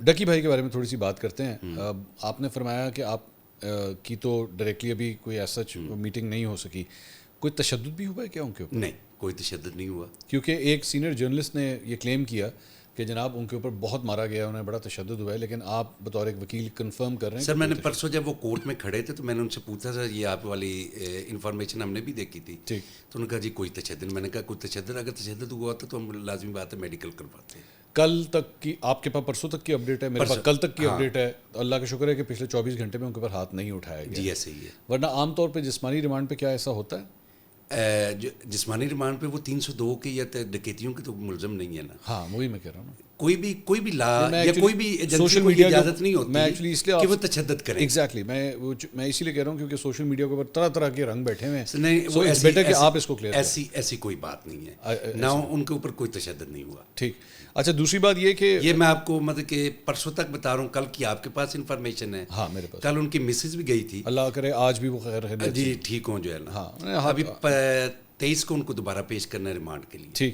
ڈکی بھائی کے بارے میں تھوڑی سی بات کرتے ہیں. آپ نے فرمایا کہ آپ کی تو ڈائریکٹلی ابھی کوئی ایسا میٹنگ نہیں ہو سکی, کوئی تشدد بھی ہوا ہے کیا ان کے اوپر؟ نہیں, کوئی تشدد نہیں ہوا. کیونکہ ایک سینئر جرنلسٹ نے یہ کلیم کیا کہ جناب ان کے اوپر بہت مارا گیا, انہیں بڑا تشدد ہوا ہے, لیکن آپ بطور ایک وکیل کنفرم کر رہے ہیں. سر میں نے پرسوں جب وہ کورٹ میں کھڑے تھے تو میں نے ان سے پوچھا سر یہ آپ والی انفارمیشن ہم نے بھی دیکھی تھی, ٹھیک, تو انہوں نے کہا جی کوئی تشدد. میں نے کہا کوئی تشدد, اگر تشدد ہوا ہوتا تو ہم لازمی بات ہے میڈیکل کرواتے ہیں. کل تک کی آپ کے پاس پرسوں تک کی اپڈیٹ ہے, میرے پاس کل تک کی اپڈیٹ ہے. اللہ کا شکر ہے کہ پچھلے 24 گھنٹے میں ان کے اوپر ہاتھ نہیں اٹھایا گیا. جی ایسے ہی ہے. ورنہ عام طور پہ جسمانی ریمانڈ پہ کیا ایسا ہوتا ہے؟ جسمانی ریمانڈ پہ وہ 302 کے یا ڈکیتیوں کے تو ملزم نہیں ہے نا. ہاں وہی میں کہہ رہا ہوں نا, کوئی بھی لا یا کوئی بھی ایجنسی کو اجازت نہیں ہوتی کہ وہ تشدد کریں. ایگزیکٹلی, میں اسی لیے کہہ رہا ہوں کیونکہ سوشل میڈیا کے اوپر طرح طرح کے رنگ بیٹھے ہوئے ہیں. نہیں, بیٹر کہ آپ اس کو کلیئر کریں. ایسی کوئی بات نہیں ہے, نہ ان کے اوپر کوئی تشدد نہیں ہوا. ٹھیک. اچھا دوسری بات یہ کہ یہ میں آپ کو مطلب کہ پرسوں تک بتا رہا ہوں, کل کی آپ کے پاس انفارمیشن ہے. ہاں میرے پاس, کل ان کی مسز بھی گئی تھی, اللہ کرے آج بھی وہ خیر جی ٹھیک ہوں جو ہے نا. ہاں ابھی 23 کو ان کو دوبارہ پیش کرنا ہے ریمانڈ کے لیے. ٹھیک.